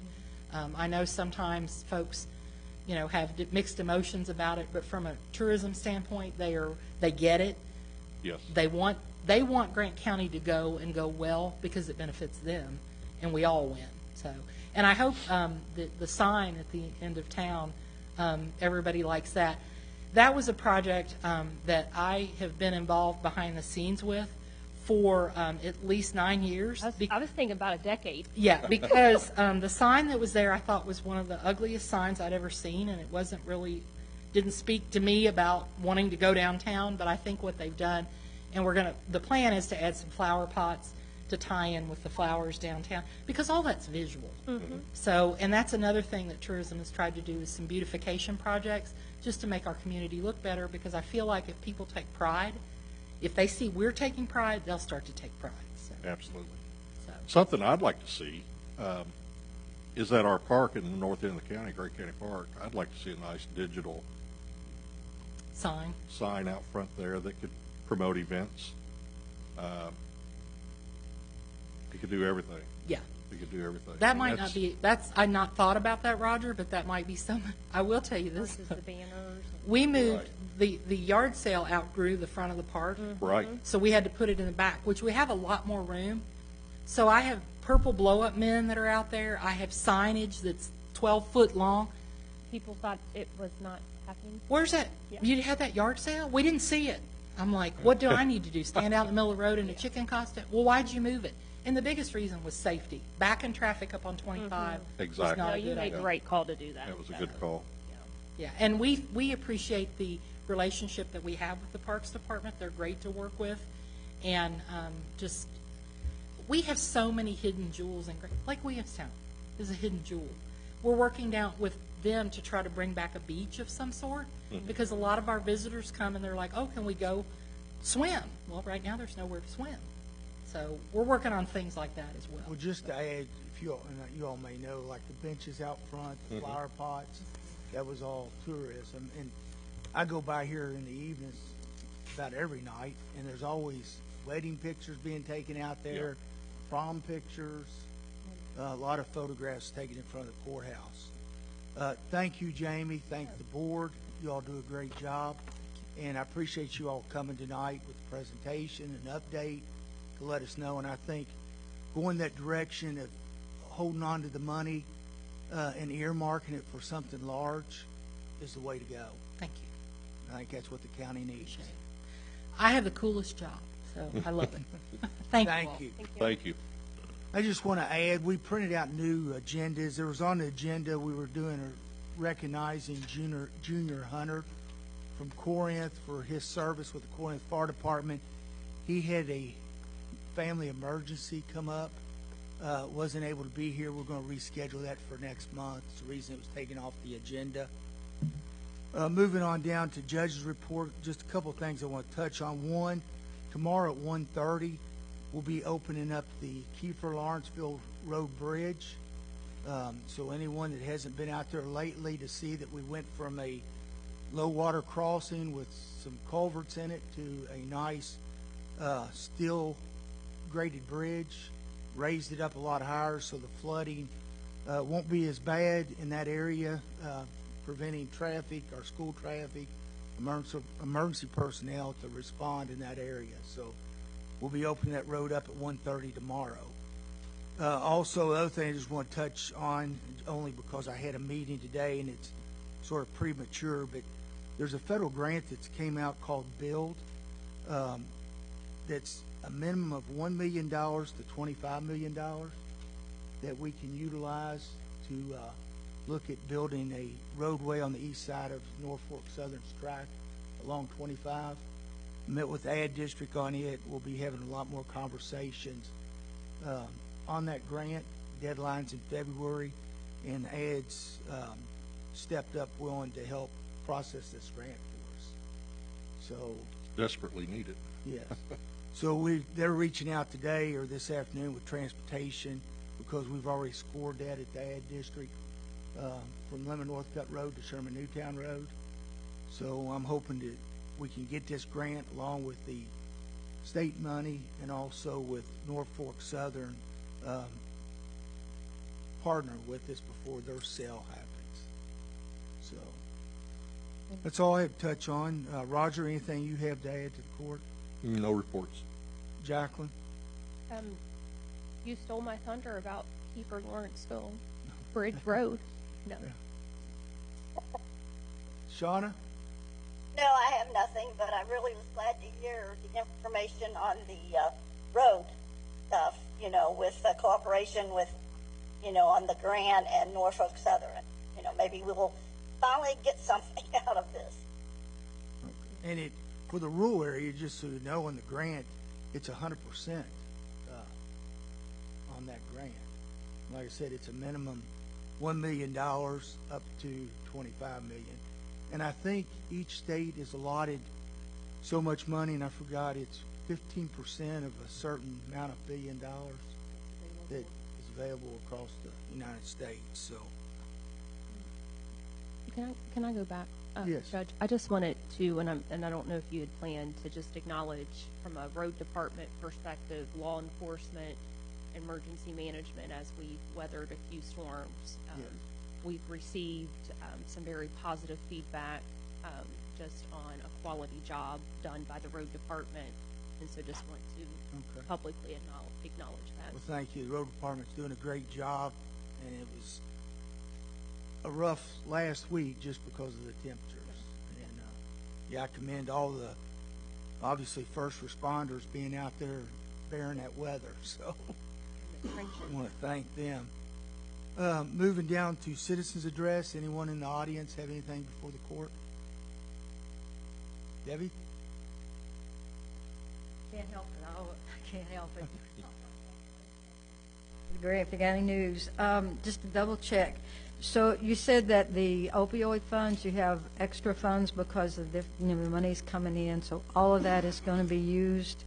I know sometimes folks, have mixed emotions about it, but from a tourism standpoint, they get it. Yes. They want Grant County to go and go well because it benefits them, and we all win. So, and I hope that the sign at the end of town, everybody likes that. That was a project that I have been involved behind the scenes with for at least 9 years. I was thinking about a decade. Yeah, because the sign that was there I thought was one of the ugliest signs I'd ever seen, and it didn't speak to me about wanting to go downtown, but I think what they've done, and the plan is to add some flower pots to tie in with the flowers downtown, because all that's visual. So, and that's another thing that tourism has tried to do is some beautification projects, just to make our community look better, because I feel like if people take pride, if they see we're taking pride, they'll start to take pride. So, Absolutely. so. Something I'd like to see is at our park in the north end of the county, Great County Park. I'd like to see a nice digital sign out front there that could promote events. It could do everything. Yeah. It could do everything. That And might not be, I've not thought about that, Roger, but that might be some, I will tell you this. Versus the banners. We moved, the yard sale outgrew the front of the park. Right. So we had to put it in the back, which we have a lot more room. So I have purple blow-up men that are out there. I have signage that's 12 foot long. People thought it was not happening. Where's that? Yeah. You had that yard sale? We didn't see it. I'm like, what do I need to do? Stand out in the middle of the road in a chicken costume? Well, why'd you move it? And the biggest reason was safety. Backing traffic up on 25 Exactly. was not No, a you good made idea. the right call to do that. That was a good call. Yeah, and we appreciate the relationship that we have with the Parks Department. They're great to work with, and we have so many hidden jewels in like Williamstown is a hidden jewel. We're working down with them to try to bring back a beach of some sort, because a lot of our visitors come and they're like, "Oh, can we go swim?" Well, right now there's nowhere to swim, so we're working on things like that as well. Well, just to add, if you all may know, like the benches out front, the flower pots, that was all tourism. And I go by here in the evenings about every night, and there's always wedding pictures being taken out there, prom pictures, a lot of photographs taken in front of the courthouse. Thank you, Jamie. Thank the board. You all do a great job. And I appreciate you all coming tonight with the presentation and update to let us know. And I think going that direction of holding on to the money and earmarking it for something large is the way to go. Thank you. I think that's what the county needs. I have the coolest job, so I love it. Thank you. all. you. Thank you. I just want to add, we printed out new agendas. There was on the agenda, we were doing recognizing Junior Hunter from Corinth for his service with the Corinth Fire Department. He had a family emergency come up, wasn't able to be here. We're going to reschedule that for next month. It's the reason it was taken off the agenda. Moving on down to Judge's report, just a couple of things I want to touch on. One, tomorrow at 1:30, we'll be opening up the Kiefer-Lawrenceville Road Bridge. So anyone that hasn't been out there lately to see that we went from a low water crossing with some culverts in it to a nice steel graded bridge, raised it up a lot higher so the flooding won't be as bad in that area, preventing traffic, our school traffic, emergency personnel to respond in that area. So we'll be opening that road up at 1:30 tomorrow. Also, the other thing I just want to touch on, only because I had a meeting today and it's sort of premature, but there's a federal grant that's came out called BUILD, that's a minimum of $1 million to $25 million that we can utilize to look at building a roadway on the east side of Norfolk Southern's track along 25. Met with the ad district on it. We'll be having a lot more conversations on that grant. Deadline's in February, and ads stepped up willing to help process this grant for us. So Desperately needed. yes. So they're reaching out today or this afternoon with transportation, because we've already scored that at the ad district from Lemon Northcutt Road to Sherman Newtown Road. So I'm hoping that we can get this grant along with the state money and also with Norfolk Southern partner with us before their sale happens. So that's all I have to touch on. Roger, anything you have to add to the court? No reports. Jacqueline? You stole my thunder about Kiefer Lawrenceville Bridge Road. No. Shauna? No, I have nothing, but I really was glad to hear the information on the road stuff, with cooperation with, on the grant and Norfolk Southern. Maybe we will finally get something out of this. And for the rural area, just so you know, on the grant, it's 100% on that grant. Like I said, it's a minimum $1 million up to $25 million. And I think each state is allotted so much money, and I forgot it's 15% of a certain amount of $1 billion that is available across the United States. So, Can I go back, Yes. Judge? I just wanted to, and I don't know if you had planned to just acknowledge from a road department perspective, law enforcement, emergency management as we weathered a few storms. Yes. We've received some very positive feedback just on a quality job done by the road department, and so just want to publicly acknowledge that. Well, thank you. The road department's doing a great job, and it was a rough last week just because of the temperatures. And I commend all the obviously first responders being out there bearing that weather. So I want to thank them. Moving down to citizens address. Anyone in the audience have anything before the court? Debbie? Can't help it. I can't help it. Great, if you got any news. Just to double check. So you said that the opioid funds, you have extra funds because of the money's coming in. So all of that is going to be used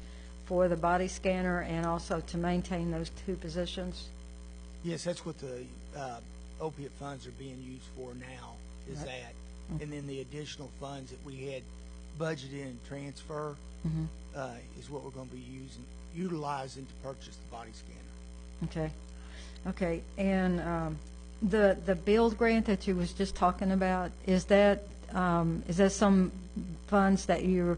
for the body scanner and also to maintain those two positions? Yes, that's what the opiate funds are being used for now, is Right. that. And then the additional funds that we had budgeted and transfer is what we're going to be utilizing to purchase the body scanner. Okay. And the build grant that you was just talking about, is that some funds that you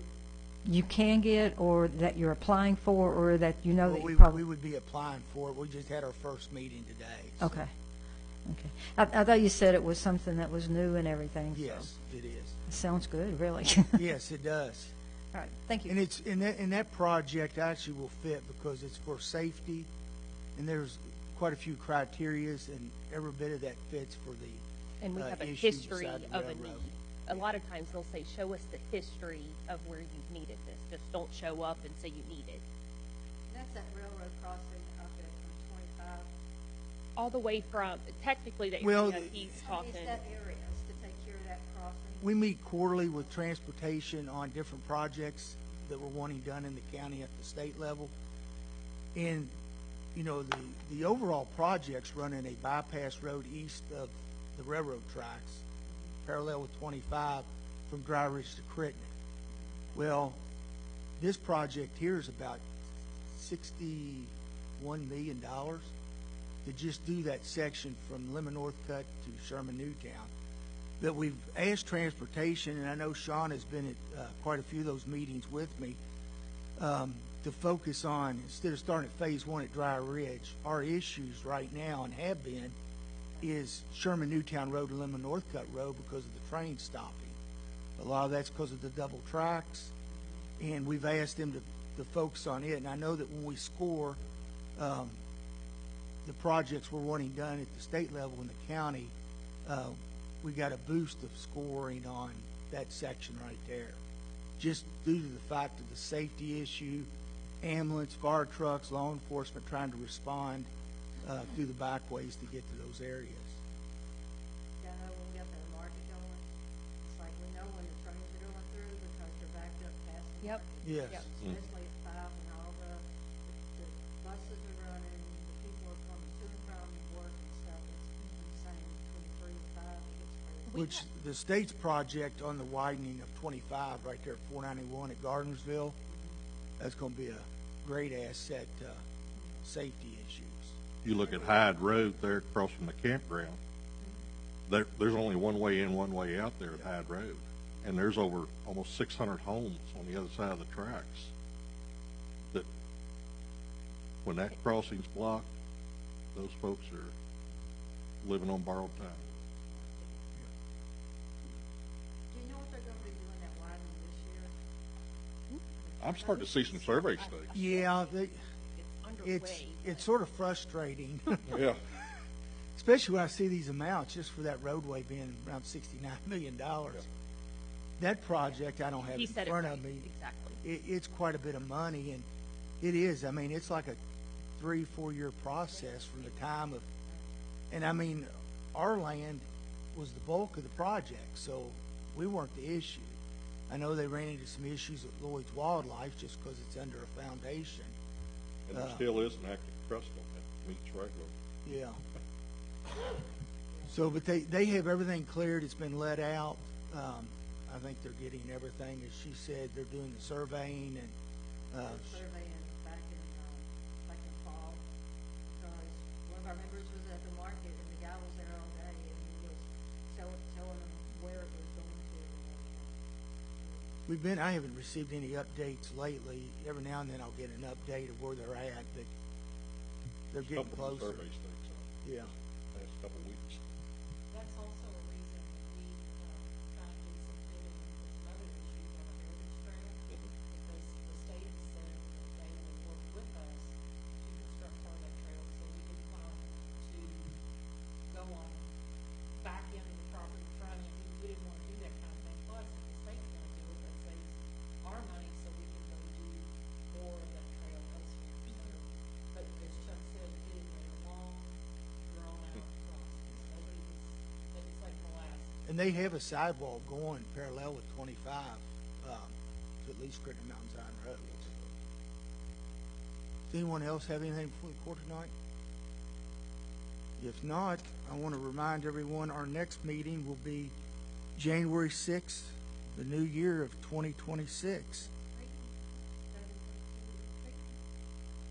can get, or that you're applying for, or that you know Well, that we you probably? would be applying for it. We just had our first meeting today. So. Okay. I thought you said it was something that was new and everything. So Yes, it is. it sounds good, really. Yes, it does. All right. Thank you. And it's in that project actually will fit because it's for safety, and there's quite a few criterias, and every bit of that fits for the And we have a issue history beside the of a railroad. need. A lot of times they'll say, show us the history of where you've needed this. Just don't show up and say you need it. That's that railroad crossing up at 25. All the way from, technically the Well, area he's talking. That area is to take care of that crossing. We meet quarterly with transportation on different projects that we're wanting done in the county at the state level. And, the overall project's running a bypass road east of the railroad tracks, parallel with 25 from Dry Ridge to Crittenden. Well, this project here is about $61 million to just do that section from Lemon North Cut to Sherman Newtown. But we've asked transportation, and I know Sean has been at quite a few of those meetings with me, to focus on, instead of starting at phase one at Dry Ridge, our issues right now, and have been, is Sherman Newtown Road and Lemon North Cut Road because of the train stopping. A lot of that's because of the double tracks, and we've asked them to focus on it. And I know that when we score the projects we're wanting done at the state level in the county, we got a boost of scoring on that section right there, just due to the fact of the safety issue, ambulance, fire trucks, law enforcement trying to respond through the backways to get to those areas. Yeah, I know when we got that market going, it's like we know when the trains are going through because they're backed up past the Yep. market. Yes. Yep. Especially at 5 when all the buses are running, the people are coming to and from work and stuff. It's insane between 3 and 5. It gets crazy. Which the state's project on the widening of 25 right there at 491 at Gardnersville, that's going to be a great asset to safety issues. You look at Hyde Road there across from the campground, there's only one way in, one way out there at Hyde Road. And there's over almost 600 homes on the other side of the tracks that when that crossing's blocked, those folks are living on borrowed time. Do you know what they're going to be doing that widening this year? I'm starting to see some survey stakes. Yeah, It's underway. it's sort of frustrating, Yeah. especially when I see these amounts just for that roadway being around $69 million. That project, I don't have He it in said it front right. of me. Exactly. It's quite a bit of money, and it is. I mean, it's like a 3-4 year process from the time of, and I mean, our land was the bulk of the project, so we weren't the issue. I know they ran into some issues with Lloyd's Wildlife just because it's under a foundation. And there still is an active trust on that Meats Right Road. Yeah. So, but they have everything cleared. It's been let out. I think they're getting everything, as she said, they're doing the surveying and, Surveying back in fall, because one of our members was at the market and the guy was there all day and he was telling them where it was going to and everything. I haven't received any updates lately. Every now and then I'll get an update of where they're at, but they're getting Couple of closer. survey stakes on Yeah. the past couple of weeks. That's also a reason that we kind of did some pivoting with some other issues on the Heritage Trail, because the state has said that they will work with us to construct part of that trail, so we can plan to go on back into the property frontage. We didn't want to do that kind of thing. Plus, if the state's going to do it, that saves our money, so we can go do more of that trail elsewhere. So, but as Chuck said, it is a long, drawn-out process. It's like molasses. And they have a sidewalk going parallel with 25 to at least Critter Mountain Zion Road. Does anyone else have anything before the court tonight? If not, I want to remind everyone our next meeting will be January 6th, the new year of 2026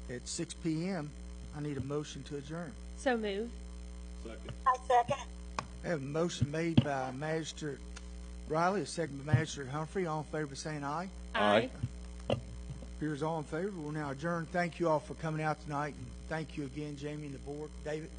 at 6 p.m. I need a motion to adjourn. So moved. Second. I second. I have a motion made by Magistrate Riley, a second by Magistrate Humphrey. All in favor of saying aye? Aye. Appears all in favor. We'll now adjourn. Thank you all for coming out tonight, and thank you again, Jamie and the board. David?